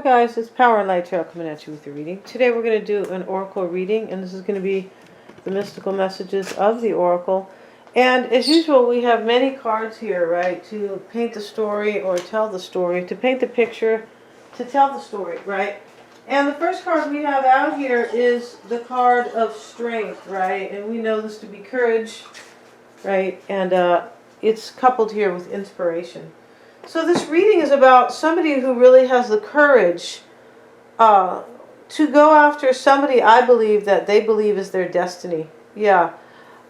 guys, it's Power and Light Tarot coming at you with your reading. Today we're going to do an oracle reading, and this is going to be the mystical messages of the oracle. And as usual, we have many cards here, right, to paint the story or tell the story, to paint the picture, to tell the story, right? And the first card we have out here is the card of strength, right? And we know this to be courage, right? And it's coupled here with inspiration. So this reading is about somebody who really has the courage to go after somebody I believe that they believe is their destiny. Yeah.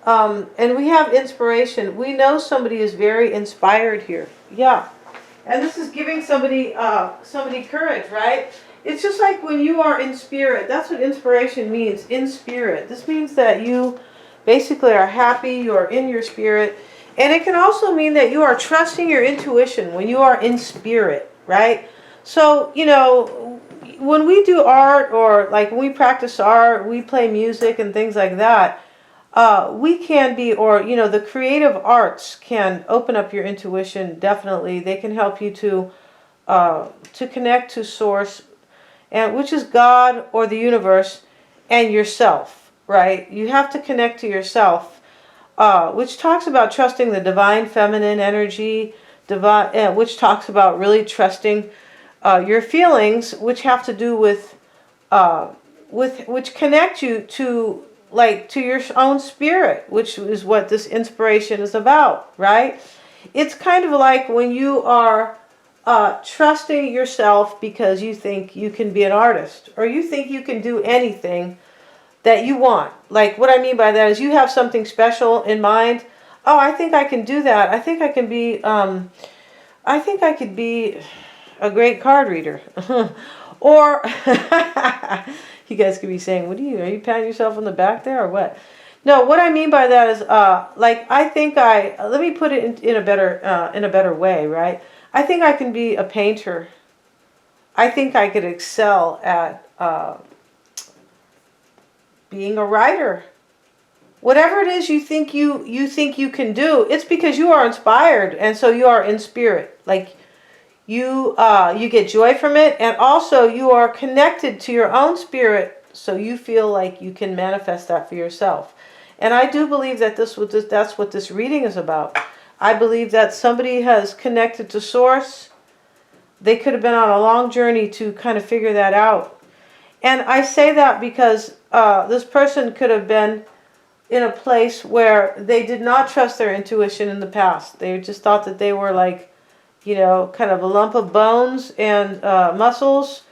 And we have inspiration. We know somebody is very inspired here. Yeah. And this is giving somebody courage, right? It's just like when you are in spirit. That's what inspiration means, in spirit. This means that you basically are happy, you are in your spirit. And it can also mean that you are trusting your intuition when you are in spirit, right? So, you know, when we do art or like when we practice art, we play music and things like that, we can be, or, you know, the creative arts can open up your intuition, definitely. They can help you to connect to source, and which is God or the universe and yourself, right? You have to connect to yourself. Which talks about trusting the divine feminine energy, which talks about really trusting your feelings, which have to do with which connect you to your own spirit, which is what this inspiration is about, right? It's kind of like when you are trusting yourself because you think you can be an artist, or you think you can do anything that you want. Like, what I mean by that is you have something special in mind. Oh, I think I can do that. I think I can be, I think I could be a great card reader. Or, you guys could be saying, are you patting yourself on the back there or what? No, what I mean by that is, let me put it in a better way, right? I think I can be a painter. I think I could excel at, being a writer. Whatever it is you think you can do, it's because you are inspired, and so you are in spirit. Like you get joy from it, and also you are connected to your own spirit, so you feel like you can manifest that for yourself. And I do believe that that's what this reading is about. I believe that somebody has connected to source. They could have been on a long journey to kind of figure that out. And I say that because this person could have been in a place where they did not trust their intuition in the past. They just thought that they were like, you know, kind of a lump of bones and muscles,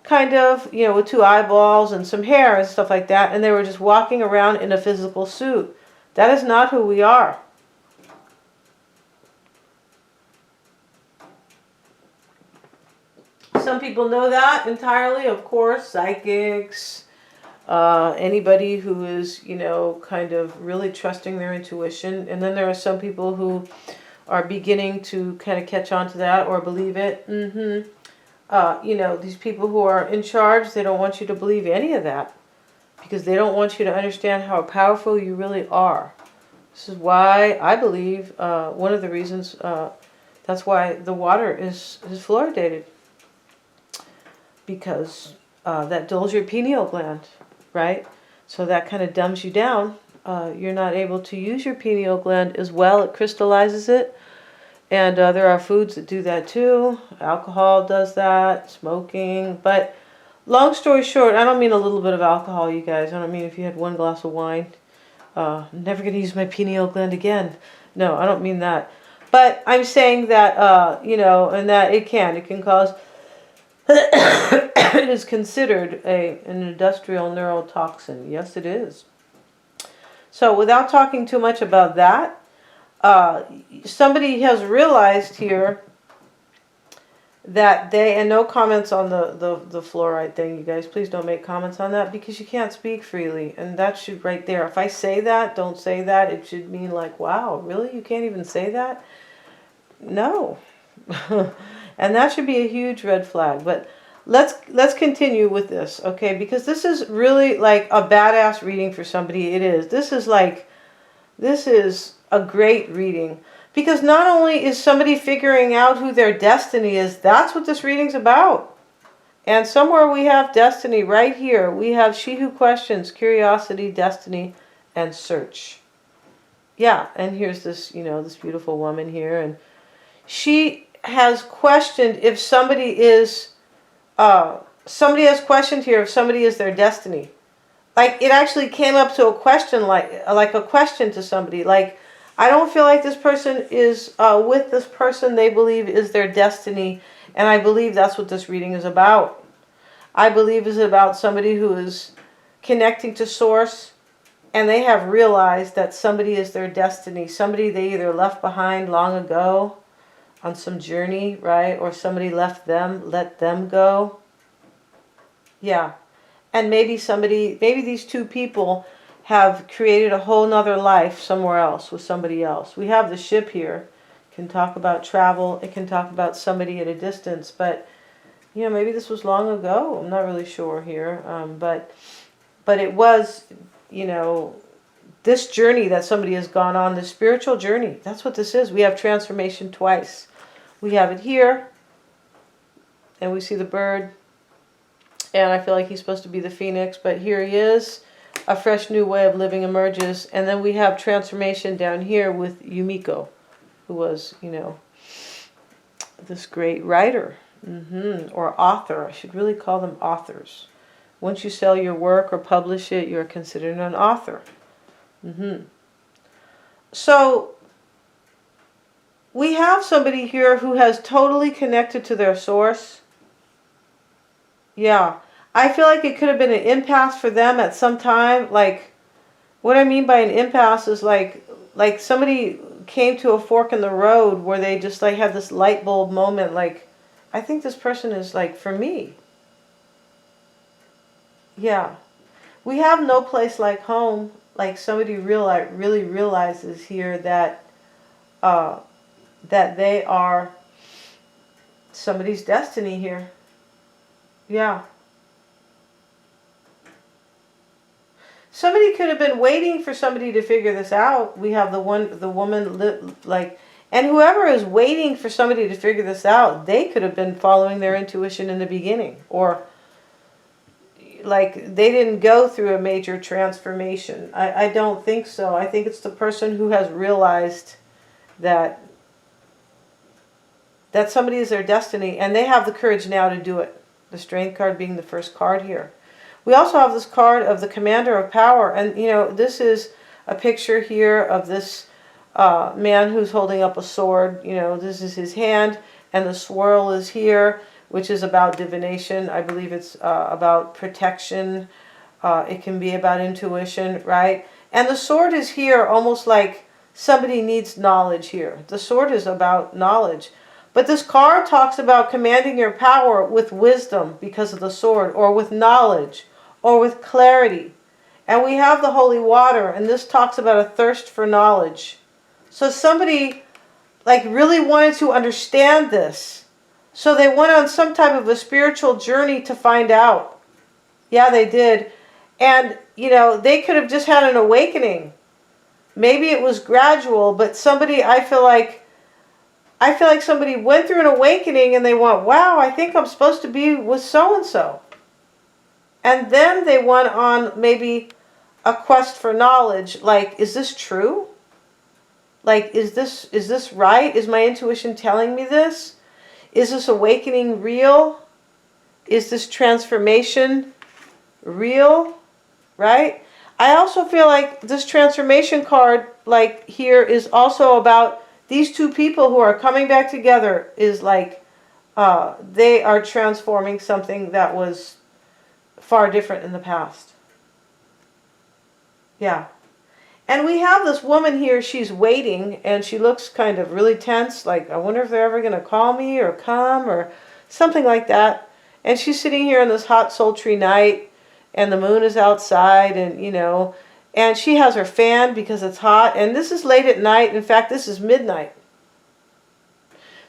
kind of, you know, with two eyeballs and some hair and stuff like that. And they were just walking around in a physical suit. That is not who we are. Some people know that entirely, of course, psychics, anybody who is, you know, kind of really trusting their intuition. And then there are some people who are beginning to kind of catch on to that or believe it. You know, these people who are in charge, they don't want you to believe any of that because they don't want you to understand how powerful you really are. This is why I believe one of the reasons that's why the water is fluoridated. Because that dulls your pineal gland, right? So that kind of dumbs you down. You're not able to use your pineal gland as well. It crystallizes it. And there are foods that do that too. Alcohol does that, smoking. But long story short, I don't mean a little bit of alcohol, you guys. I don't mean if you had one glass of wine. I'm never going to use my pineal gland again. No, I don't mean that. But I'm saying that, you know, and that it can cause... It is considered an industrial neurotoxin. Yes, it is. So without talking too much about that, somebody has realized here that and no comments on the fluoride thing, you guys. Please don't make comments on that because you can't speak freely. And that should right there. If I say that, don't say that. It should mean like, wow, really? You can't even say that? No. And that should be a huge red flag. But let's continue with this, okay? Because this is really like a badass reading for somebody. It is. This is a great reading. Because not only is somebody figuring out who their destiny is, that's what this reading's about. And somewhere we have destiny right here. We have she who questions, curiosity, destiny, and search. Yeah, and here's this, this beautiful woman here, and she has questioned if somebody has questioned here if somebody is their destiny. Like, it actually came up to a question, like a question to somebody. Like, I don't feel like this person is with this person they believe is their destiny. And I believe that's what this reading is about. I believe it's about somebody who is connecting to Source, and they have realized that somebody is their destiny. Somebody they either left behind long ago on some journey, right? Or somebody let them go. Yeah. And maybe these two people have created a whole nother life somewhere else with somebody else. We have the ship here. It can talk about travel. It can talk about somebody at a distance. But, maybe this was long ago. I'm not really sure here. But it was, this journey that somebody has gone on, the spiritual journey. That's what this is. We have transformation twice. We have it here. And we see the bird. And I feel like he's supposed to be the phoenix, but here he is. A fresh new way of living emerges. And then we have transformation down here with Yumiko, who was, this great writer, or author. I should really call them authors. Once you sell your work or publish it, you're considered an author. So we have somebody here who has totally connected to their source. Yeah, I feel like it could have been an impasse for them at some time. Like, what I mean by an impasse is like somebody came to a fork in the road where they just like had this light bulb moment. Like, I think this person is like for me. Yeah, we have no place like home. Like somebody really realizes here that that they are somebody's destiny here. Yeah. Somebody could have been waiting for somebody to figure this out. We have the woman, like, and whoever is waiting for somebody to figure this out, they could have been following their intuition in the beginning. Or, like, they didn't go through a major transformation. I don't think so. I think it's the person who has realized that somebody is their destiny, and they have the courage now to do it. The Strength card being the first card here. We also have this card of the Commander of Power. And, this is a picture here of this man who's holding up a sword. This is his hand. And the swirl is here, which is about divination. I believe it's about protection. It can be about intuition, right? And the sword is here almost like somebody needs knowledge here. The sword is about knowledge. But this card talks about commanding your power with wisdom because of the sword, or with knowledge, or with clarity. And we have the holy water, and this talks about a thirst for knowledge. So somebody like really wanted to understand this. So they went on some type of a spiritual journey to find out. Yeah, they did. And, they could have just had an awakening. Maybe it was gradual, but I feel like somebody went through an awakening and they went, wow, I think I'm supposed to be with so-and-so. And then they went on maybe a quest for knowledge. Like, is this true? Like, is this right? Is my intuition telling me this? Is this awakening real? Is this transformation real? Right? I also feel like this transformation card, like here, is also about these two people who are coming back together. Is like they are transforming something that was far different in the past. Yeah. And we have this woman here, she's waiting, and she looks kind of really tense, like, I wonder if they're ever going to call me or come or something like that. And she's sitting here on this hot, sultry night, and the moon is outside, and, and she has her fan because it's hot, and this is late at night. In fact, this is midnight.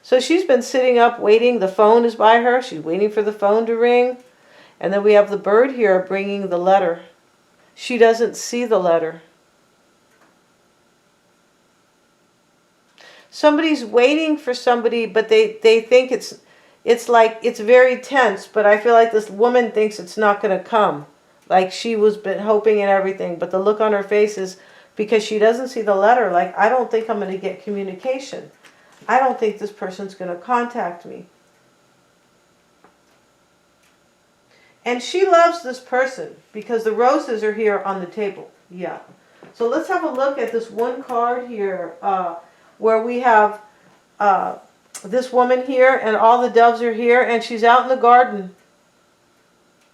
So she's been sitting up waiting. The phone is by her. She's waiting for the phone to ring. And then we have the bird here bringing the letter. She doesn't see the letter. Somebody's waiting for somebody, but they think it's like it's very tense, but I feel like this woman thinks it's not going to come. Like she was been hoping and everything, but the look on her face is because she doesn't see the letter. Like, I don't think I'm going to get communication. I don't think this person's going to contact me. And she loves this person because the roses are here on the table. Yeah. So let's have a look at this one card here where we have this woman here and all the doves are here and she's out in the garden.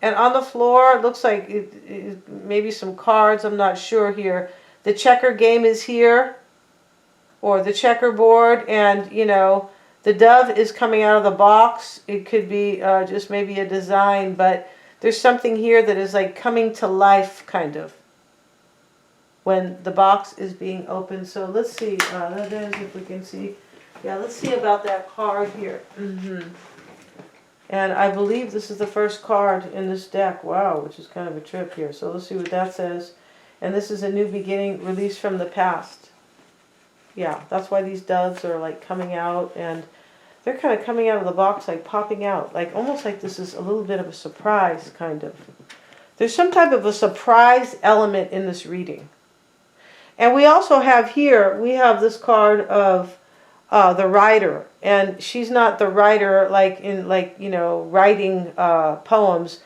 And on the floor, it looks like maybe some cards, I'm not sure here. The checker game is here, or the checkerboard, and, you know, the dove is coming out of the box. It could be just maybe a design, but there's something here that is like coming to life, kind of, when the box is being opened. So let's see, that is, if we can see. Yeah, let's see about that card here. And I believe this is the first card in this deck. Wow, which is kind of a trip here. So let's see what that says. And this is a new beginning, release from the past. Yeah, that's why these doves are like coming out, and they're kind of coming out of the box, like popping out, like almost like this is a little bit of a surprise, kind of. There's some type of a surprise element in this reading. And we also have here, we have this card of the writer, and she's not the writer like in, like, you know, writing poems.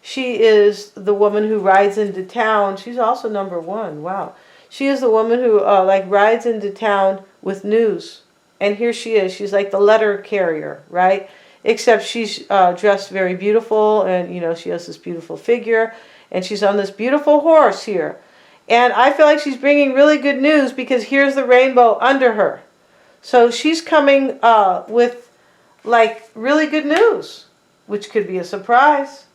She is the woman who rides into town. She's also number 1. Wow. She is the woman who like rides into town with news. And here she is. She's like the letter carrier, right? Except she's dressed very beautiful, and, you know, she has this beautiful figure, and she's on this beautiful horse here. And I feel like she's bringing really good news because here's the rainbow under her. So she's coming with like really good news, which could be a surprise.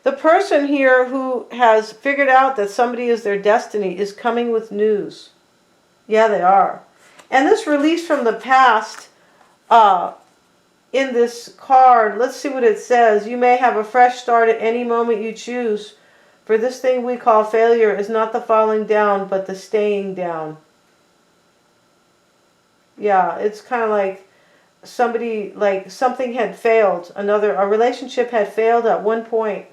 The person here who has figured out that somebody is their destiny is coming with news. Yeah, they are. And this release from the past in this card, let's see what it says. You may have a fresh start at any moment you choose. For this thing we call failure is not the falling down, but the staying down. Yeah, it's kind of like somebody, like something had failed. A relationship had failed at one point.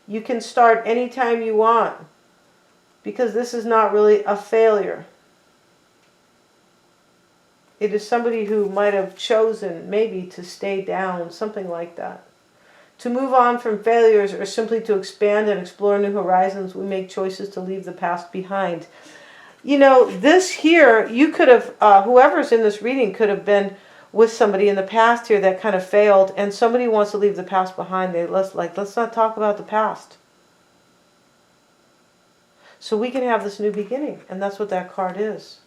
You can start anytime you want, because this is not really a failure. It is somebody who might have chosen maybe to stay down, something like that. To move on from failures, or simply to expand and explore new horizons, we make choices to leave the past behind. You know, this here, you could have, whoever's in this reading could have been with somebody in the past here that kind of failed, and somebody wants to leave the past behind. Let's not talk about the past. So we can have this new beginning, and that's what that card is.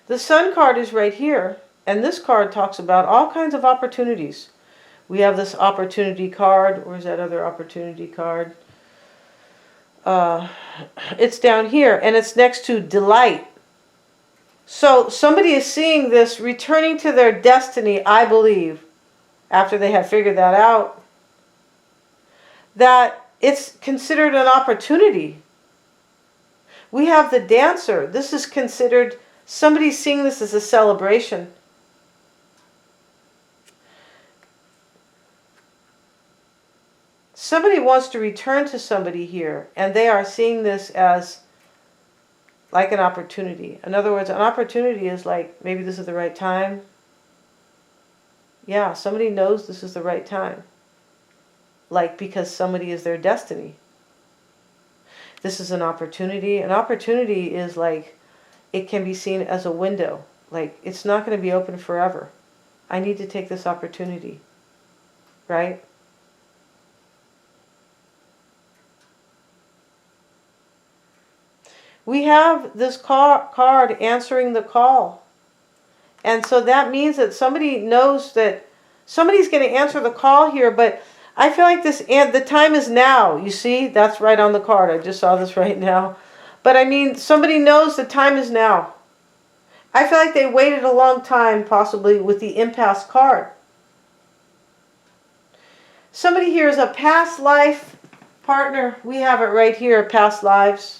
The Sun card is right here, and this card talks about all kinds of opportunities. We have this opportunity card. Where's that other opportunity card? It's down here, and it's next to delight. So somebody is seeing this returning to their destiny, I believe, after they have figured that out, that it's considered an opportunity. We have the dancer. This is considered, somebody's seeing this as a celebration. Somebody wants to return to somebody here, and they are seeing this as like an opportunity. In other words, an opportunity is like, maybe this is the right time. Yeah, somebody knows this is the right time. Like, because somebody is their destiny. This is an opportunity. An opportunity is like, it can be seen as a window. Like, it's not going to be open forever. I need to take this opportunity. Right? We have this card answering the call. And so that means that somebody knows that somebody's going to answer the call here, but I feel like the time is now. You see, that's right on the card. I just saw this right now. But I mean, somebody knows the time is now. I feel like they waited a long time, possibly, with the Impasse card. Somebody here is a past life partner. We have it right here, past lives.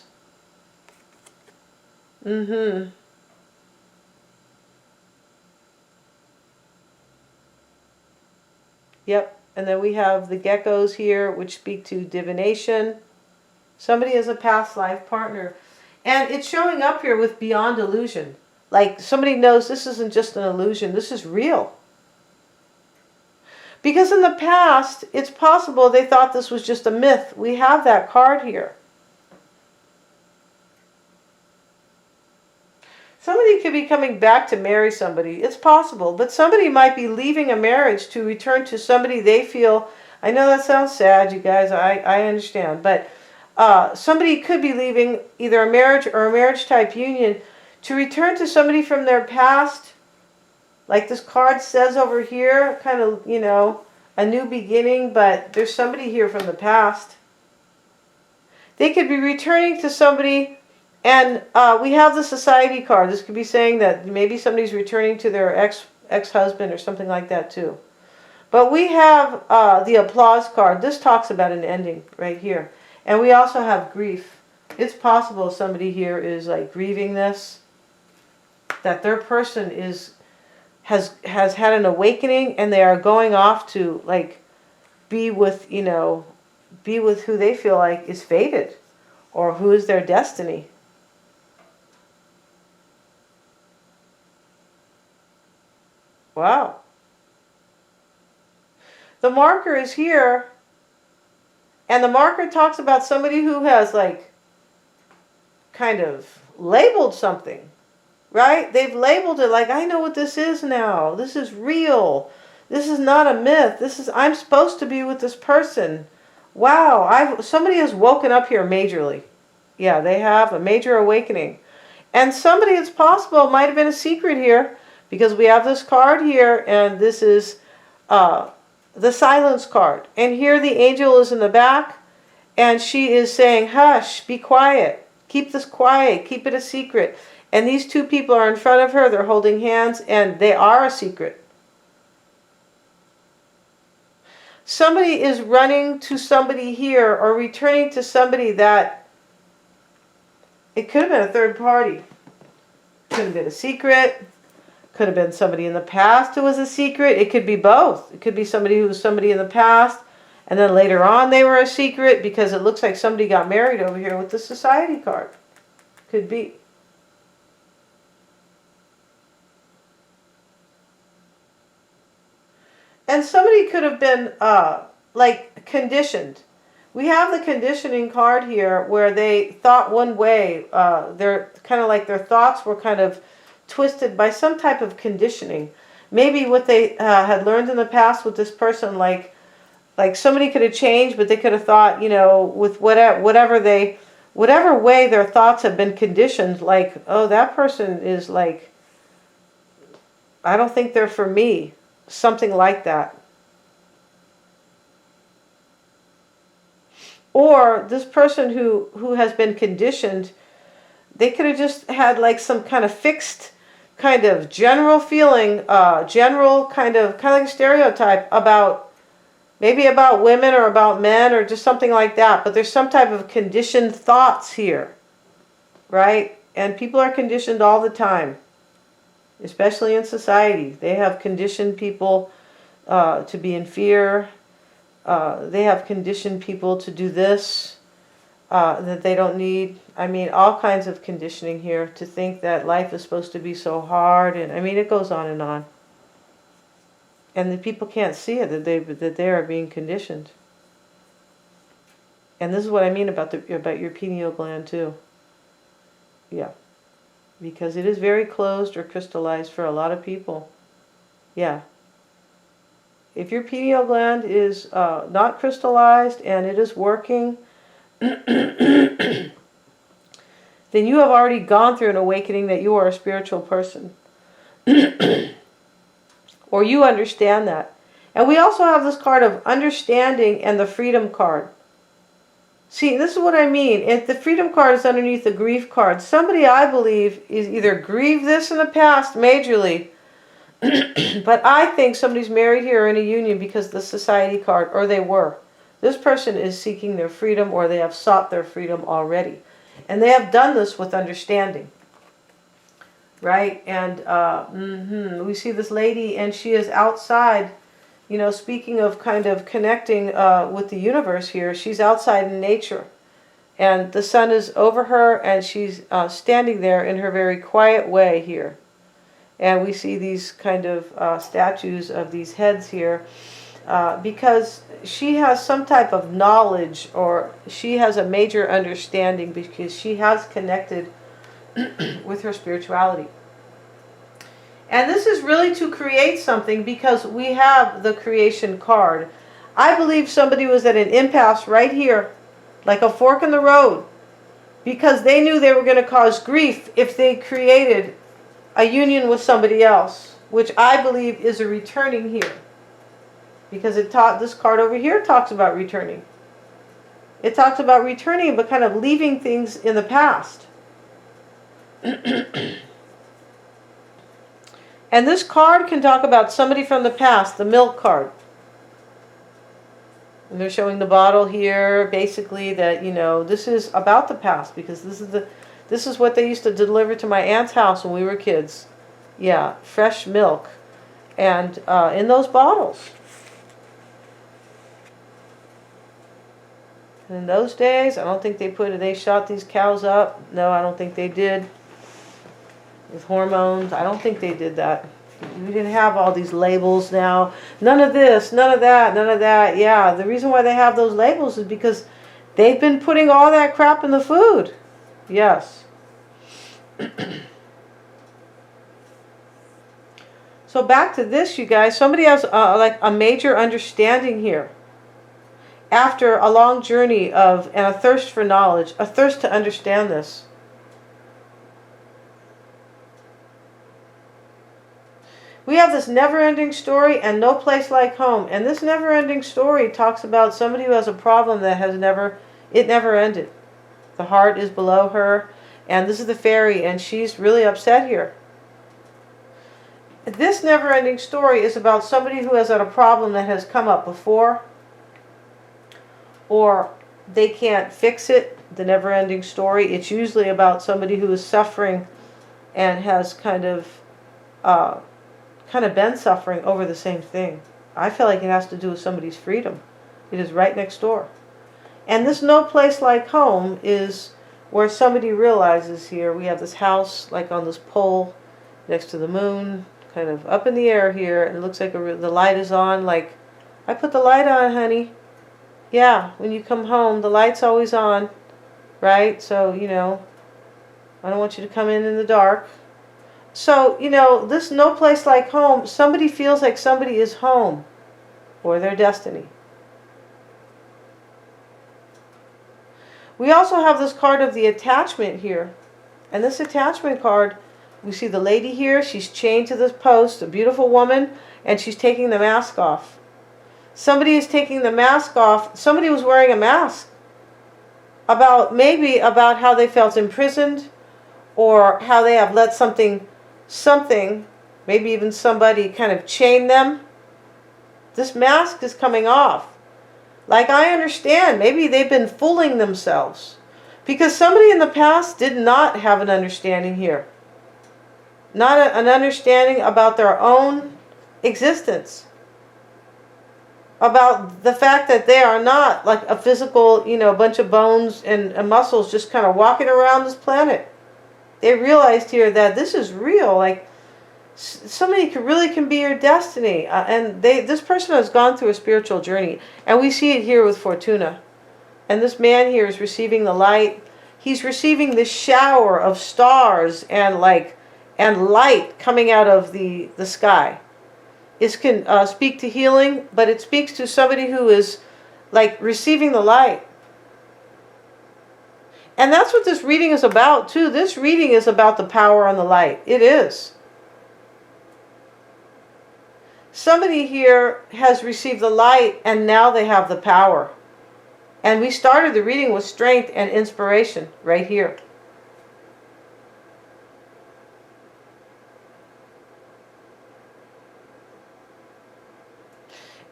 Yep. And then we have the geckos here, which speak to divination. Somebody is a past life partner. And it's showing up here with beyond illusion. Like somebody knows this isn't just an illusion, this is real. Because in the past, it's possible they thought this was just a myth. We have that card here. Somebody could be coming back to marry somebody. It's possible. But somebody might be leaving a marriage to return to somebody they feel. I know that sounds sad, you guys. I understand. But somebody could be leaving either a marriage or a marriage type union to return to somebody from their past. Like this card says over here, kind of, you know, a new beginning. But there's somebody here from the past. They could be returning to somebody. And we have the society card. This could be saying that maybe somebody's returning to their ex-husband or something like that too. But we have the applause card. This talks about an ending right here. And we also have grief. It's possible somebody here is like grieving this. That their person has had an awakening and they are going off to like be with, you know, be with who they feel like is fated or who is their destiny. Wow. The marker is here, and the marker talks about somebody who has like kind of labeled something, right? They've labeled it like, I know what this is now. This is real. This is not a myth. I'm supposed to be with this person. Wow, somebody has woken up here majorly. Yeah, they have a major awakening. And somebody, it's possible, might have been a secret here. Because we have this card here, and this is the silence card. And here the angel is in the back, and she is saying, hush, be quiet. Keep this quiet. Keep it a secret. And these two people are in front of her. They're holding hands, and they are a secret. Somebody is running to somebody here or returning to somebody that it could have been a third party. Could have been a secret. Could have been somebody in the past who was a secret. It could be both. It could be somebody who was somebody in the past, and then later on they were a secret because it looks like somebody got married over here with the society card. Could be. And somebody could have been like conditioned. We have the conditioning card here where they thought one way. They're kind of like their thoughts were kind of twisted by some type of conditioning. Maybe what they had learned in the past with this person, like somebody could have changed, but they could have thought, you know, with whatever way their thoughts have been conditioned, like, oh, that person is like, I don't think they're for me. Something like that. Or this person who has been conditioned, they could have just had like some kind of fixed kind of general feeling, general kind of like a stereotype about, maybe about women or about men or just something like that. But there's some type of conditioned thoughts here, right? And people are conditioned all the time, especially in society. They have conditioned people to be in fear. They have conditioned people to do this that they don't need. I mean, all kinds of conditioning here to think that life is supposed to be so hard. And I mean, it goes on and on. And the people can't see it, that they are being conditioned. And this is what I mean about your pineal gland too. Yeah. Because it is very closed or crystallized for a lot of people. Yeah. If your pineal gland is not crystallized and it is working, then you have already gone through an awakening that you are a spiritual person. Or you understand that. And we also have this card of understanding and the freedom card. See, this is what I mean. If the freedom card is underneath the grief card, somebody, I believe, is either grieved this in the past majorly, but I think somebody's married here in a union because of the society card, or they were. This person is seeking their freedom, or they have sought their freedom already. And they have done this with understanding. Right? And we see this lady, and she is outside You know, speaking of kind of connecting with the universe here, she's outside in nature. And the sun is over her, and she's standing there in her very quiet way here. And we see these kind of statues of these heads here because she has some type of knowledge, or she has a major understanding because she has connected with her spirituality. And this is really to create something because we have the creation card. I believe somebody was at an impasse right here, like a fork in the road, because they knew they were going to cause grief if they created a union with somebody else, which I believe is a returning here. Because this card over here talks about returning. It talks about returning, but kind of leaving things in the past. And this card can talk about somebody from the past, the milk card. And they're showing the bottle here, basically that, you know, this is about the past, because this is what they used to deliver to my aunt's house when we were kids. Yeah, fresh milk. And in those bottles. And in those days, I don't think they shot these cows up. No, I don't think they did. With hormones, I don't think they did that. We didn't have all these labels now. None of this, none of that, none of that. Yeah, the reason why they have those labels is because they've been putting all that crap in the food. Yes. So back to this, you guys. Somebody has like a major understanding here. After a long journey and a thirst for knowledge, a thirst to understand this. We have this never-ending story and no place like home. And this never-ending story talks about somebody who has a problem that never ended. The heart is below her. And this is the fairy, and she's really upset here. This never-ending story is about somebody who has had a problem that has come up before. Or they can't fix it. The never-ending story. It's usually about somebody who is suffering and has kind of been suffering over the same thing. I feel like it has to do with somebody's freedom. It is right next door. And this no place like home is where somebody realizes here, we have this house like on this pole next to the moon, kind of up in the air here, and it looks like the light is on, like, I put the light on, honey. Yeah, when you come home, the light's always on, right? So, you know, I don't want you to come in the dark. So, you know, this no place like home, somebody feels like somebody is home, or their destiny. We also have this card of the attachment here. And this attachment card, we see the lady here, she's chained to this post, a beautiful woman, and she's taking the mask off. Somebody is taking the mask off. Somebody was wearing a mask. Maybe about how they felt imprisoned, or how they have let something, maybe even somebody kind of chain them. This mask is coming off. Like, I understand, maybe they've been fooling themselves. Because somebody in the past did not have an understanding here. Not an understanding about their own existence. About the fact that they are not like a physical, you know, bunch of bones and muscles just kind of walking around this planet. They realized here that this is real. Like, somebody really can be your destiny. And this person has gone through a spiritual journey. And we see it here with Fortuna. And this man here is receiving the light. He's receiving this shower of stars and light coming out of the sky. It can speak to healing, but it speaks to somebody who is like receiving the light. And that's what this reading is about too. This reading is about the power on the light. It is. Somebody here has received the light and now they have the power. And we started the reading with strength and inspiration right here.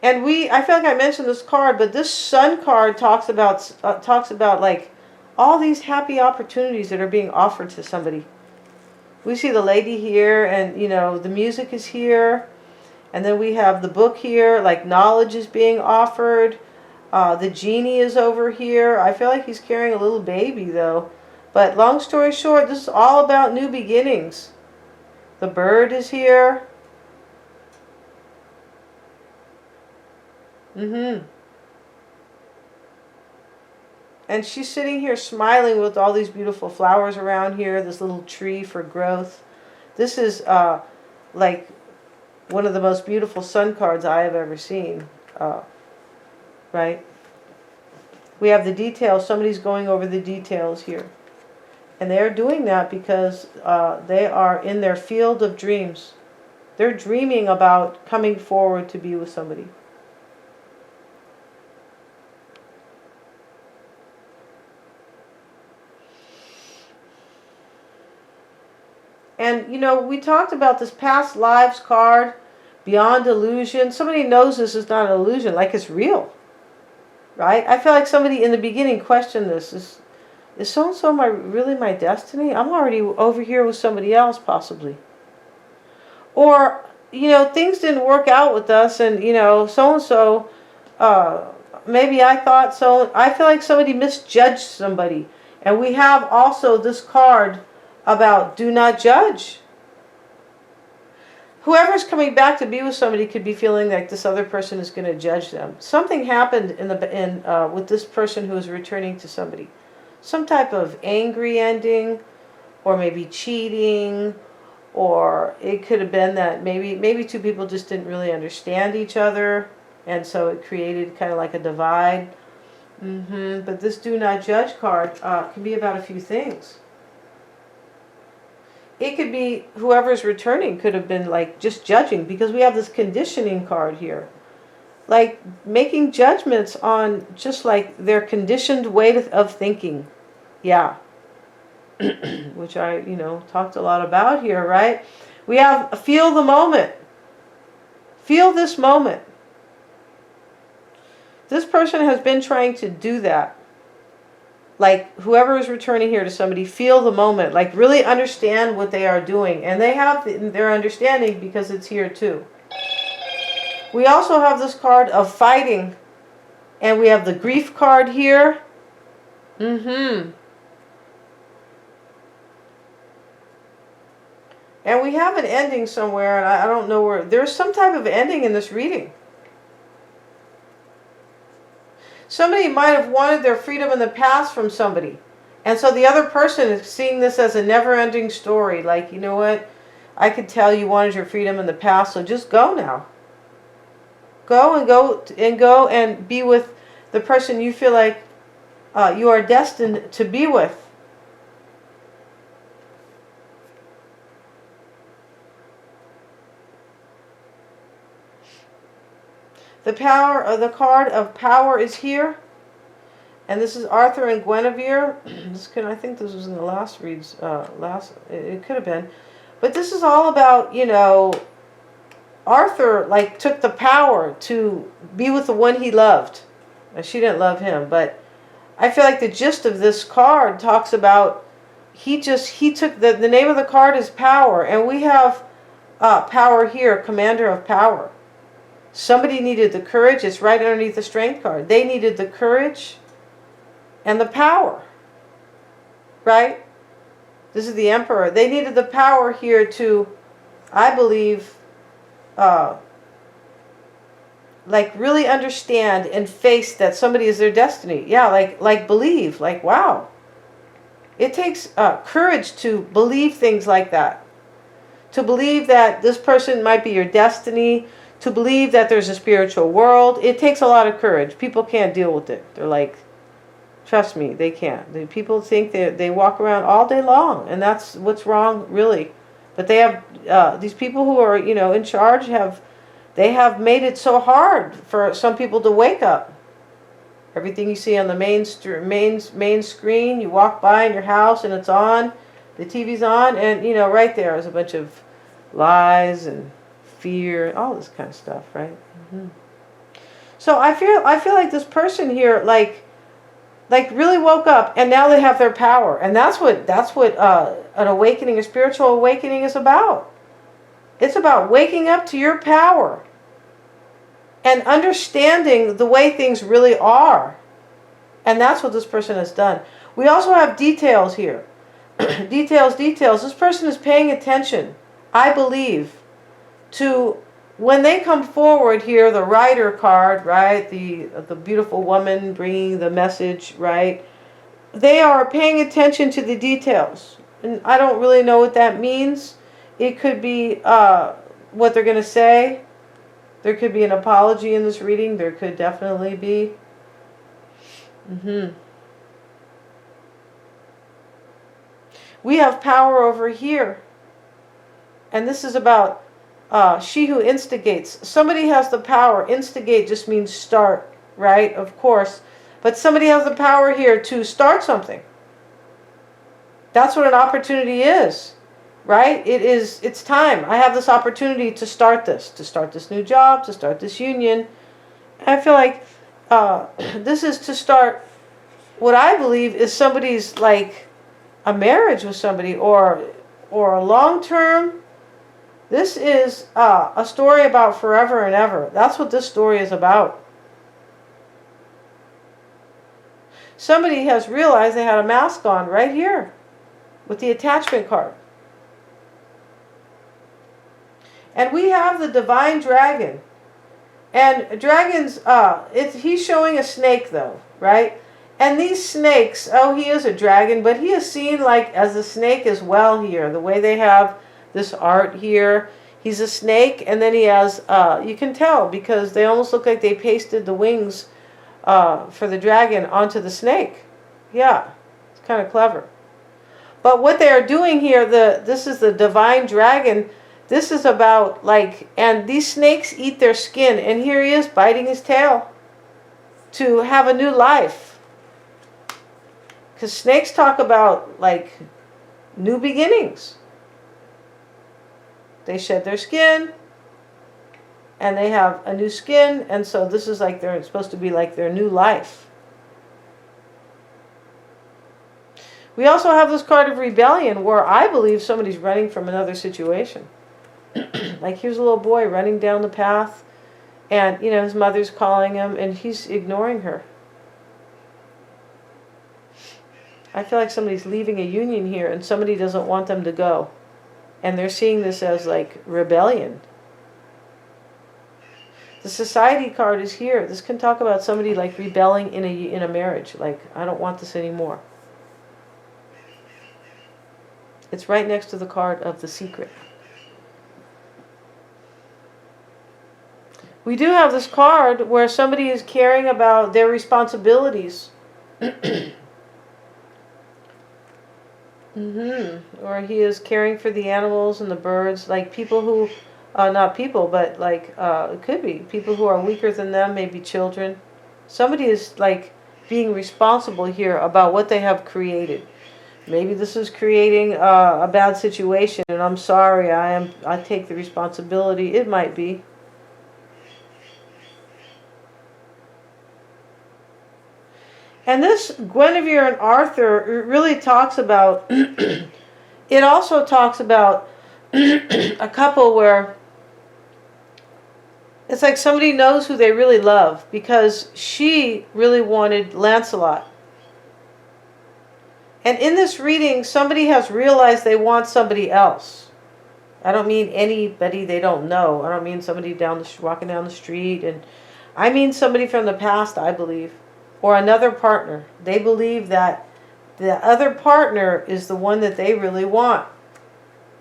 And I feel like I mentioned this card, but this Sun card talks about like all these happy opportunities that are being offered to somebody. We see the lady here, and you know the music is here, And then we have the book here, like knowledge is being offered. The genie is over here. I feel like he's carrying a little baby though. But long story short, this is all about new beginnings. The bird is here. And she's sitting here smiling with all these beautiful flowers around here, this little tree for growth. This is like one of the most beautiful sun cards I have ever seen. Right? We have the details. Somebody's going over the details here. And they're doing that because they are in their field of dreams. They're dreaming about coming forward to be with somebody. And, you know, we talked about this past lives card, beyond illusion. Somebody knows this is not an illusion, like it's real. Right? I feel like somebody in the beginning questioned this. Is so-and-so really my destiny? I'm already over here with somebody else, possibly. Or, you know, things didn't work out with us, and, you know, so-and-so, maybe I thought so. I feel like somebody misjudged somebody. And we have also this card about do not judge. Whoever's coming back to be with somebody could be feeling like this other person is going to judge them. Something happened with this person who is returning to somebody. Some type of angry ending, or maybe cheating, or it could have been that maybe two people just didn't really understand each other, and so it created kind of like a divide. But this do not judge card can be about a few things. It could be whoever's returning could have been like just judging, because we have this conditioning card here. Like making judgments on just like their conditioned way of thinking. Yeah. Which I, you know, talked a lot about here, right? We have feel the moment. Feel this moment. This person has been trying to do that. Like whoever is returning here to somebody, feel the moment. Like really understand what they are doing. And they have their understanding because it's here too. We also have this card of fighting. And we have the grief card here. And we have an ending somewhere, and I don't know where. There's some type of ending in this reading. Somebody might have wanted their freedom in the past from somebody. And so the other person is seeing this as a never-ending story. Like, you know what? I could tell you wanted your freedom in the past, so just go now. Go and be with the person you feel like you are destined to be with. The power of the card of power is here. And this is Arthur and Guinevere. I think this was in the last reads. It could have been. But this is all about, you know, Arthur like took the power to be with the one he loved. And she didn't love him. But I feel like the gist of this card talks about he took the name of the card is power. And we have power here, commander of power. Somebody needed the courage. It's right underneath the strength card. They needed the courage and the power. Right? This is the emperor. They needed the power here to, I believe, like really understand and face that somebody is their destiny. Yeah, like believe. Like, wow. It takes courage to believe things like that. To believe that this person might be your destiny. To believe that there's a spiritual world. It takes a lot of courage. People can't deal with it. They're like, trust me, they can't. People think they walk around all day long, and that's what's wrong, really. But they have these people who are, you know, in charge have made it so hard for some people to wake up. Everything you see on the main screen, you walk by in your house and it's on, the TV's on, and you know, right there is a bunch of lies and fear, all this kind of stuff, right? So I feel like this person here, like really woke up, and now they have their power, and that's what an awakening, a spiritual awakening, is about. It's about waking up to your power and understanding the way things really are. And that's what this person has done. We also have details here. Details. This person is paying attention, I believe, to when they come forward here, the rider card, right? The beautiful woman bringing the message, right? They are paying attention to the details. And I don't really know what that means. It could be what they're going to say. There could be an apology in this reading. There could definitely be. We have power over here. And this is about she who instigates. Somebody has the power. Instigate just means start, right? Of course. But somebody has the power here to start something. That's what an opportunity is, right? It's time. I have this opportunity to start this new job, to start this union. And I feel like this is to start what I believe is somebody's, like, a marriage with somebody or a long-term. This is a story about forever and ever. That's what this story is about. Somebody has realized they had a mask on right here with the attachment card. And we have the divine dragon. And dragons, he's showing a snake though, right? And these snakes, he is a dragon, but he is seen like as a snake as well here. The way they have this art here. He's a snake, and then he has, you can tell because they almost look like they pasted the wings for the dragon onto the snake. Yeah, it's kind of clever. But what they are doing here, this is the divine dragon. This is about, like, and these snakes eat their skin, and here he is biting his tail to have a new life. Because snakes talk about, like, new beginnings. They shed their skin, and they have a new skin, and so this is like it's supposed to be like their new life. We also have this card of rebellion, where I believe somebody's running from another situation. Like, here's a little boy running down the path, and, you know, his mother's calling him, and he's ignoring her. I feel like somebody's leaving a union here, and somebody doesn't want them to go. And they're seeing this as, like, rebellion. The society card is here. This can talk about somebody, like, rebelling in a marriage. Like, I don't want this anymore. It's right next to the card of the secret. We do have this card where somebody is caring about their responsibilities. Or he is caring for the animals and the birds, like people who, not people, but like, it could be people who are weaker than them, maybe children. Somebody is, like, being responsible here about what they have created. Maybe this is creating a bad situation, and I'm sorry, I take the responsibility. It might be. And this Guinevere and Arthur really talks about, it also talks about a couple where it's like somebody knows who they really love, because she really wanted Lancelot. And in this reading, somebody has realized they want somebody else. I don't mean anybody they don't know. I don't mean somebody walking down the street. And I mean somebody from the past, I believe. Or another partner. They believe that the other partner is the one that they really want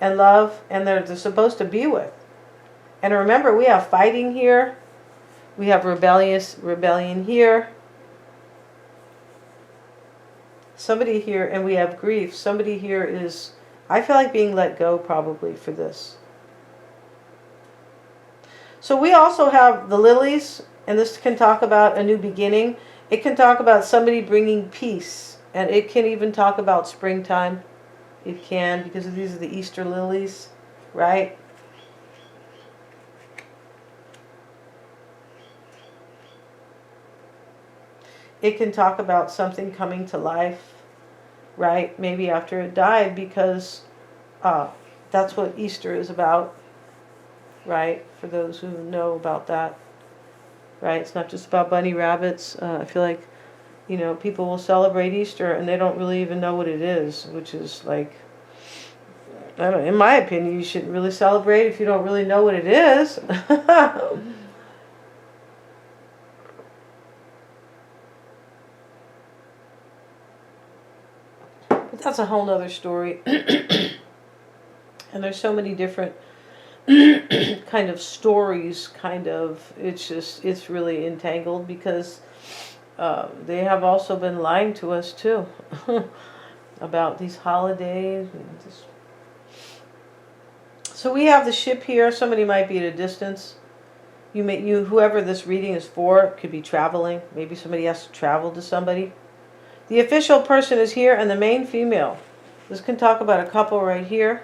and love, and they're supposed to be with. And remember, we have fighting here. We have rebellion here. Somebody here, and we have grief. Somebody here is, I feel like, being let go probably for this. So we also have the lilies, and this can talk about a new beginning. It can talk about somebody bringing peace, and it can even talk about springtime. It can, because these are the Easter lilies, right? It can talk about something coming to life, right? Maybe after it died, because that's what Easter is about. right? For those who know about that, right? It's not just about bunny rabbits. I feel like, people will celebrate Easter and they don't really even know what it is, which is like, I don't know, in my opinion, you shouldn't really celebrate if you don't really know what it is. But that's a whole nother story. And there's so many different kind of stories, it's really entangled because they have also been lying to us too about these holidays. So we have the ship here. Somebody might be at a distance. Whoever this reading is for could be traveling. Maybe somebody has to travel to somebody. The official person is here and the main female. This can talk about a couple right here.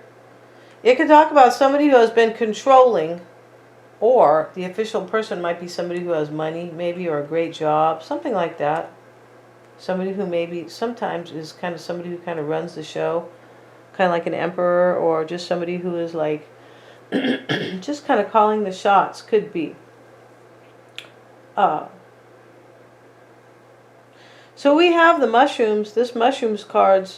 It can talk about somebody who has been controlling, or the official person might be somebody who has money, maybe, or a great job, something like that. Somebody who maybe sometimes is kind of somebody who kind of runs the show, kind of like an emperor, or just somebody who is like just kind of calling the shots, could be. So we have the mushrooms. This mushroom card,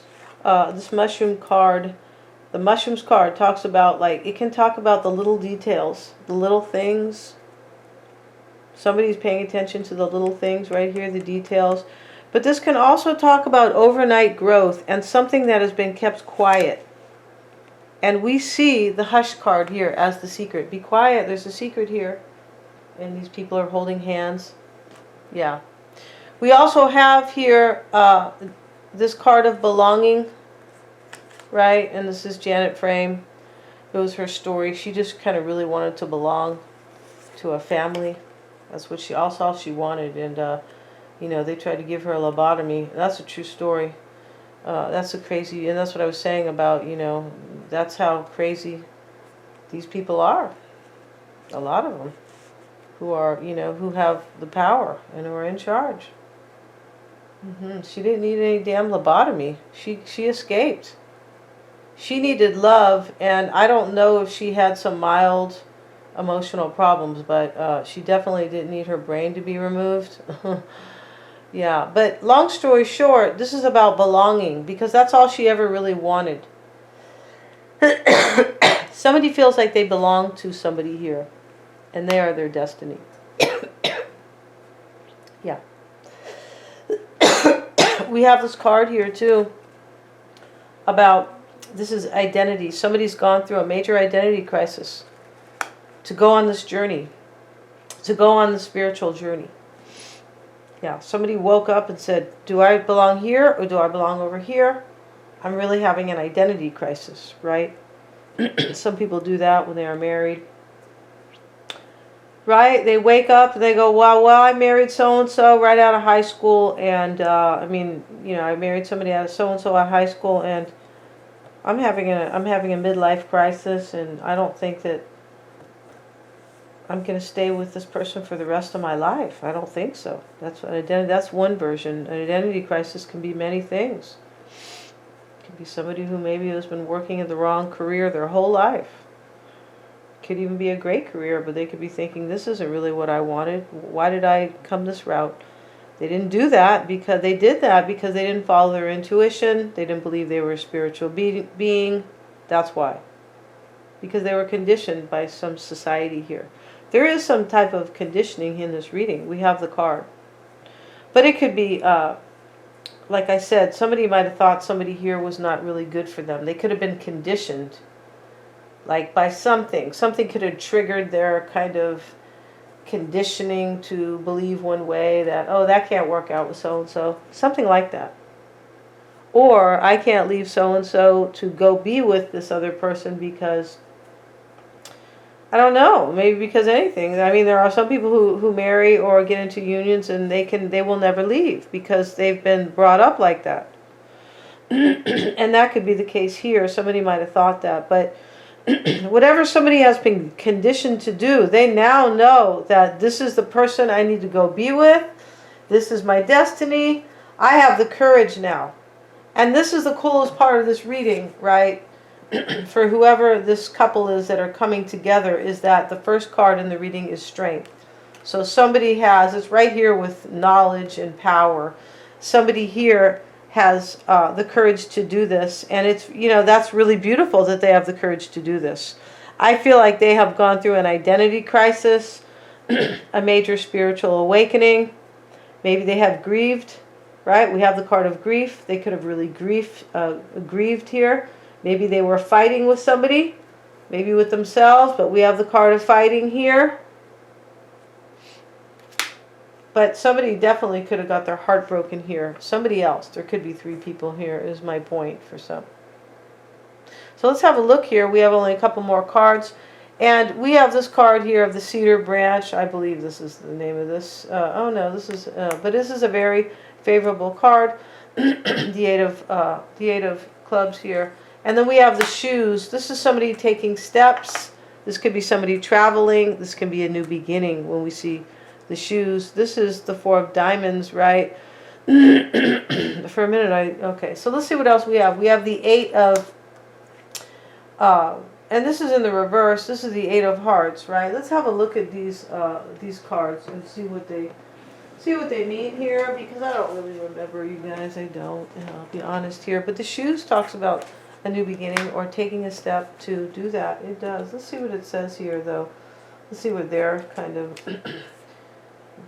the mushrooms card talks about, like, it can talk about the little details, the little things. Somebody's paying attention to the little things right here, the details. But this can also talk about overnight growth and something that has been kept quiet. And we see the hush card here as the secret. Be quiet, there's a secret here. And these people are holding hands. Yeah. We also have here this card of belonging, right? And this is Janet Frame. It was her story. She just kind of really wanted to belong to a family. That's what all she wanted. And, they tried to give her a lobotomy. That's a true story. That's a crazy, and that's what I was saying about, that's how crazy these people are. A lot of them who are, who have the power and who are in charge. She didn't need any damn lobotomy. She escaped. She needed love, and I don't know if she had some mild emotional problems, but she definitely didn't need her brain to be removed. Yeah, but long story short, this is about belonging, because that's all she ever really wanted. Somebody feels like they belong to somebody here, and they are their destiny. Yeah. We have this card here too about, this is identity. Somebody's gone through a major identity crisis to go on this journey, to go on the spiritual journey. Yeah, somebody woke up and said, do I belong here or do I belong over here? I'm really having an identity crisis, right? Some people do that when they are married. Right? They wake up and they go, well, I married so-and-so right out of high school. And, I married somebody out of so-and-so out of high school. And I'm having a midlife crisis. And I don't think that I'm going to stay with this person for the rest of my life. I don't think so. That's one version. An identity crisis can be many things. It can be somebody who maybe has been working in the wrong career their whole life. Could even be a great career, but they could be thinking, this isn't really what I wanted. Why did I come this route? They didn't do that because they didn't follow their intuition. They didn't believe they were a spiritual being. That's why. Because they were conditioned by some society here. There is some type of conditioning in this reading. We have the card. But it could be, like I said, somebody might have thought somebody here was not really good for them. They could have been conditioned, like by something. Something could have triggered their kind of conditioning to believe one way, that, oh, that can't work out with so-and-so. Something like that. Or I can't leave so-and-so to go be with this other person because, I don't know, maybe because anything. I mean, there are some people who marry or get into unions and they will never leave because they've been brought up like that. And that could be the case here. Somebody might have thought that, but whatever somebody has been conditioned to do, they now know that this is the person I need to go be with. This is my destiny. I have the courage now. And this is the coolest part of this reading, right? for whoever this couple is that are coming together is that the first card in the reading is strength. So somebody has, it's right here with knowledge and power. Somebody here has the courage to do this. And it's, that's really beautiful that they have the courage to do this. I feel like they have gone through an identity crisis, a major spiritual awakening. Maybe they have grieved, right? We have the card of grief. They could have really grieved here. Maybe they were fighting with somebody, maybe with themselves, but we have the card of fighting here. But somebody definitely could have got their heart broken here. Somebody else. There could be 3 people here is my point for some. So let's have a look here. We have only a couple more cards. And we have this card here of the cedar branch. I believe this is the name of this. Oh no, this is, but this is a very favorable card. The eight of clubs here. And then we have the shoes. This is somebody taking steps. This could be somebody traveling. This can be a new beginning when we see the shoes. This is the 4 of diamonds, right? For a minute, okay. So let's see what else we have. We have the 8 of, and this is in the reverse. This is the 8 of hearts, right? Let's have a look at these cards and see what they mean here, because I don't really remember, you guys. I don't. I'll be honest here. But the shoes talks about a new beginning or taking a step to do that. It does. Let's see what it says here, though. Let's see what they're kind of.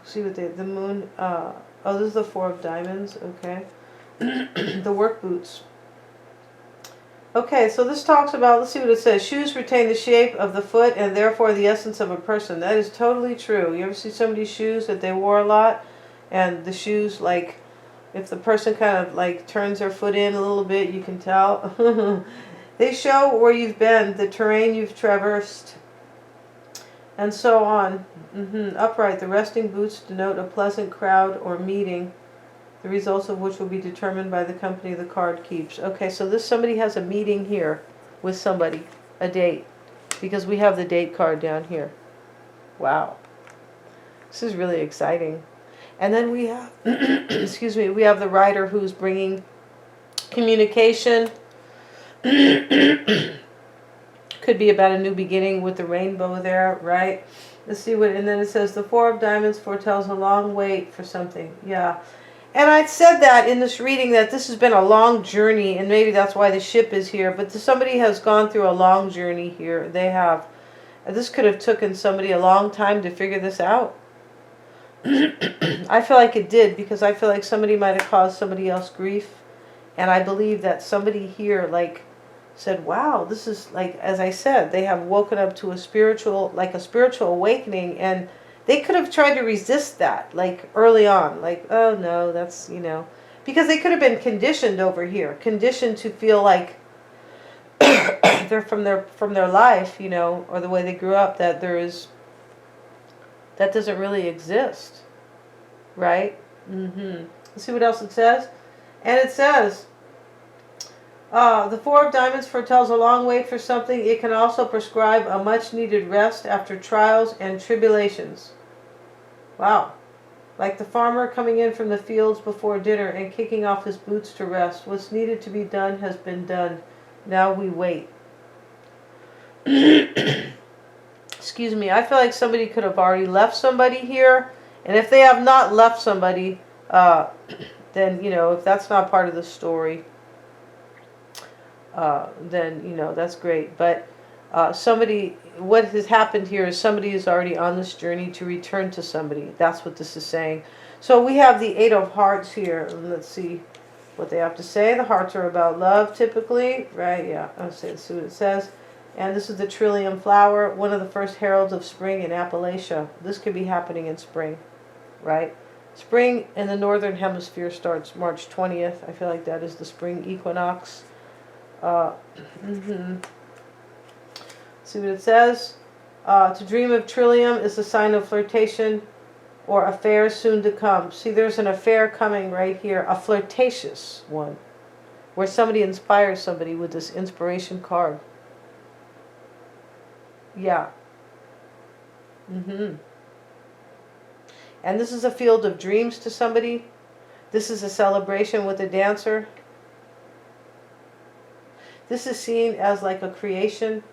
See what the moon. Oh, this is the 4 of diamonds. Okay. The work boots. Okay, so this talks about, let's see what it says. Shoes retain the shape of the foot and therefore the essence of a person. That is totally true. You ever see somebody's shoes that they wore a lot? And the shoes, like, if the person kind of like turns their foot in a little bit, you can tell. They show where you've been, the terrain you've traversed, and so on. Upright. The resting boots denote a pleasant crowd or meeting, the results of which will be determined by the company the card keeps. Okay, so somebody has a meeting here with somebody, a date, because we have the date card down here. Wow. This is really exciting. And then we have, excuse me, we have the writer who's bringing communication. Could be about a new beginning with the rainbow there, right? Let's see what, and then it says the 4 of diamonds foretells a long wait for something. Yeah. And I said that in this reading that this has been a long journey, and maybe that's why the ship is here, but somebody has gone through a long journey here. They have. This could have taken somebody a long time to figure this out. I feel like it did, because I feel like somebody might have caused somebody else grief. And I believe that somebody here, like, said, wow, this is, like, as I said, they have woken up to a spiritual awakening, and they could have tried to resist that, like, early on. Like, oh, no, that's, because they could have been conditioned over here, conditioned to feel like they're from their life, or the way they grew up, that that doesn't really exist, right? Let's see what else it says. And it says, the 4 of diamonds foretells a long wait for something. It can also prescribe a much-needed rest after trials and tribulations. Wow. Like the farmer coming in from the fields before dinner and kicking off his boots to rest. What's needed to be done has been done. Now we wait. Excuse me. I feel like somebody could have already left somebody here. And if they have not left somebody, then, if that's not part of the story, then, that's great. But what has happened here is somebody is already on this journey to return to somebody. That's what this is saying. So we have the 8 of hearts here. Let's see what they have to say. The hearts are about love, typically, right? Yeah, let's see what it says. And this is the trillium flower, one of the first heralds of spring in Appalachia. This could be happening in spring, right? Spring in the northern hemisphere starts March 20th. I feel like that is the spring equinox. See what it says. To dream of trillium is a sign of flirtation or affairs soon to come. See, there's an affair coming right here, a flirtatious one, where somebody inspires somebody with this inspiration card. Yeah. And this is a field of dreams to somebody. This is a celebration with a dancer. This is seen as like a creation.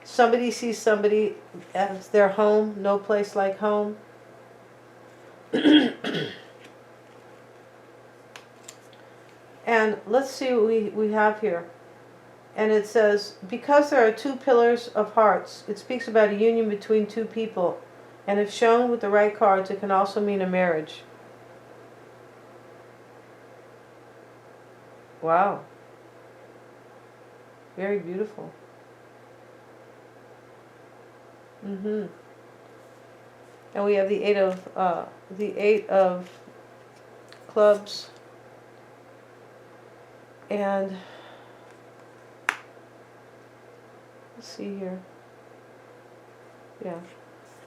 Somebody sees somebody as their home, no place like home. And let's see what we have here. And it says, because there are two pillars of hearts, it speaks about a union between two people. And if shown with the right cards, it can also mean a marriage. Wow. Very beautiful. And we have the eight of clubs. And let's see here. Yeah.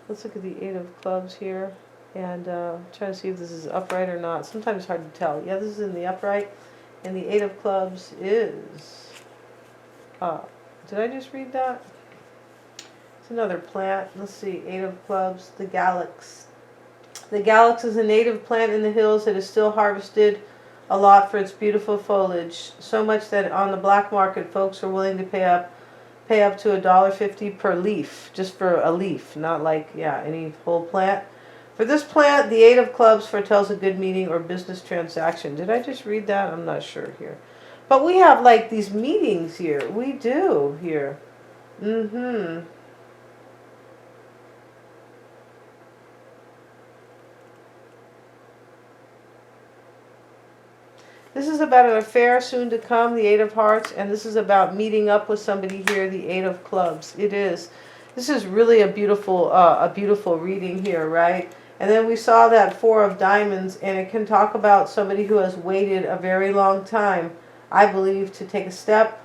Let's look at the eight of clubs here. And try to see if this is upright or not. Sometimes it's hard to tell. Yeah, this is in the upright. And the eight of clubs is... did I just read that? It's another plant. Let's see. Eight of clubs. The Galax. The Galax is a native plant in the hills that is still harvested a lot for its beautiful foliage. So much that on the black market, folks are willing to pay up to $1.50 per leaf, just for a leaf, not like any whole plant. For this plant, the eight of clubs foretells a good meeting or business transaction. Did I just read that? I'm not sure here. But we have like these meetings here. We do here. This is about an affair soon to come, the Eight of Hearts, and this is about meeting up with somebody here, the Eight of Clubs. It is. This is really a beautiful reading here, right? And then we saw that Four of Diamonds, and it can talk about somebody who has waited a very long time, I believe, to take a step.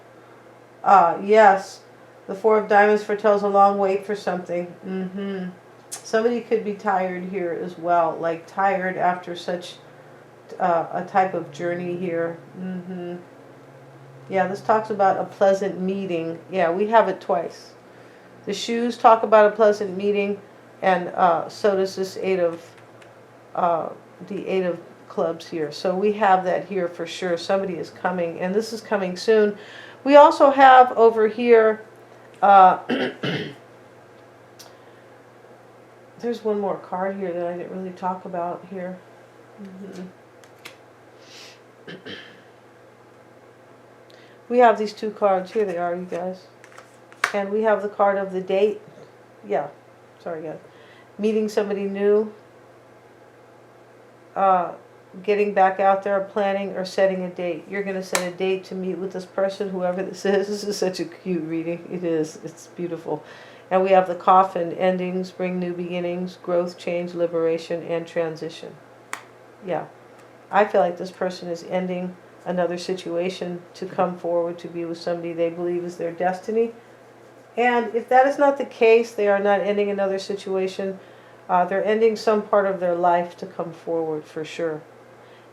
Yes, the Four of Diamonds foretells a long wait for something. Somebody could be tired here as well, like tired after such a type of journey here. Yeah, this talks about a pleasant meeting. Yeah, we have it twice. The shoes talk about a pleasant meeting, and so does this the Eight of Clubs here. So we have that here for sure. Somebody is coming, and this is coming soon. We also have over here, there's one more card here that I didn't really talk about here. We have these two cards. Here they are, you guys. And we have the card of the date. Yeah, sorry guys. Meeting somebody new. Getting back out there, planning or setting a date. You're going to set a date to meet with this person, whoever this is. This is such a cute reading. It is. It's beautiful. And we have the coffin, endings, bring new beginnings, growth, change, liberation, and transition. Yeah. I feel like this person is ending another situation to come forward to be with somebody they believe is their destiny. And if that is not the case, they are not ending another situation. They're ending some part of their life to come forward for sure.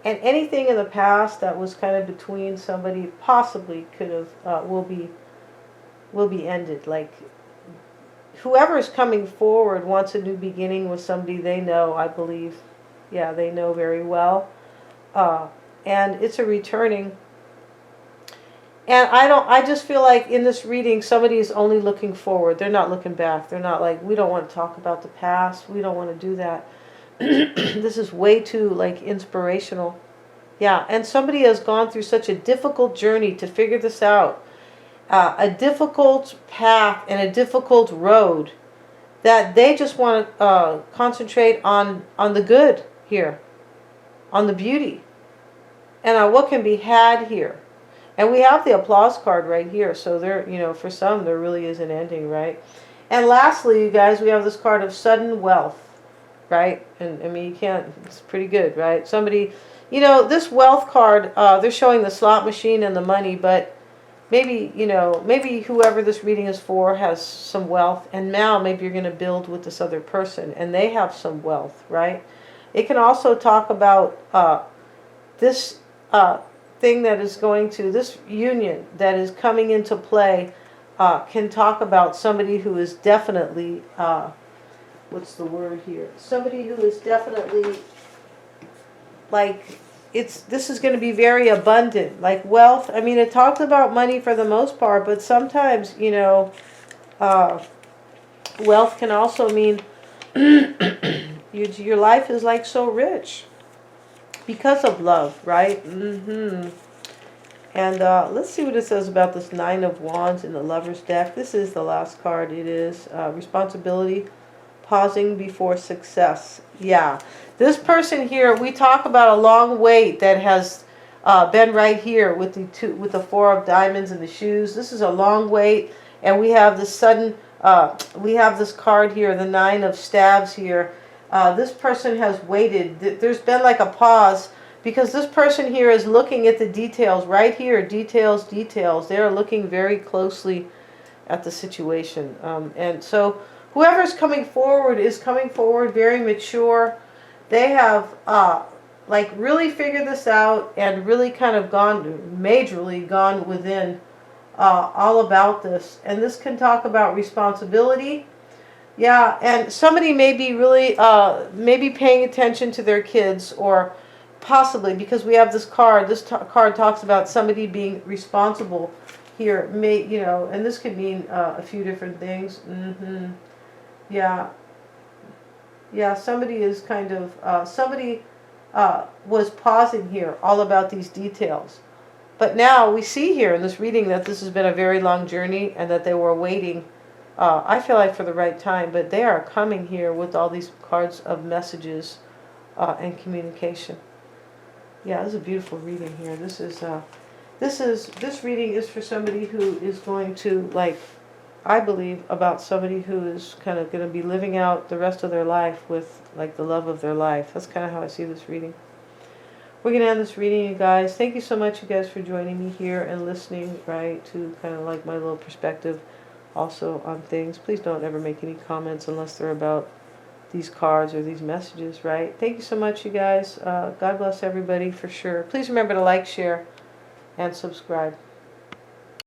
And anything in the past that was kind of between somebody possibly could have will be ended. Like whoever is coming forward wants a new beginning with somebody they know, I believe. Yeah, they know very well. And it's a returning. And I just feel like in this reading, somebody is only looking forward. They're not looking back. They're not like, we don't want to talk about the past. We don't want to do that. This is way too like inspirational. Yeah, and somebody has gone through such a difficult journey to figure this out. A difficult path and a difficult road that they just want to concentrate on the good here, on the beauty, and on what can be had here. And we have the applause card right here. So there, for some, there really is an ending, right? And lastly, you guys, we have this card of sudden wealth, right? And I mean, you can't, it's pretty good, right? Somebody, this wealth card, they're showing the slot machine and the money, but maybe, maybe whoever this reading is for has some wealth. And now maybe you're going to build with this other person and they have some wealth, right? It can also talk about this thing that is going to, this union that is coming into play, can talk about somebody who is definitely, what's the word here? Somebody who is definitely like this is going to be very abundant, like wealth. I mean, it talks about money for the most part, but sometimes, you know, uh, wealth can also mean your life is like so rich because of love, right? And let's see what it says about this Nine of Wands in the Lover's deck. This is the last card. It is responsibility, pausing before success. Yeah, this person here, we talk about a long wait that has been right here with the Four of Diamonds and the shoes. This is a long wait, and we have this sudden. We have this card here, the Nine of Staves here. This person has waited. There's been like a pause because this person here is looking at the details right here. Details, details. They are looking very closely at the situation. And so whoever's coming forward is coming forward very mature. They have like really figured this out and really kind of majorly gone within all about this. And this can talk about responsibility. Yeah, and somebody may be really maybe paying attention to their kids, or possibly because we have this card. This card talks about somebody being responsible here. You know, and this could mean a few different things. Yeah, yeah. Somebody is kind of somebody was pausing here, all about these details. But now we see here in this reading that this has been a very long journey and that they were waiting, I feel like, for the right time. But they are coming here with all these cards of messages and communication. Yeah, this is a beautiful reading here. This reading is for somebody who is going to, like, I believe, about somebody who is kind of going to be living out the rest of their life with, like, the love of their life. That's kind of how I see this reading. We're going to end this reading, you guys. Thank you so much, you guys, for joining me here and listening, right, to kind of like my little perspective also on things. Please don't ever make any comments unless they're about these cards or these messages, right? Thank you so much, you guys. God bless everybody for sure. Please remember to like, share, and subscribe.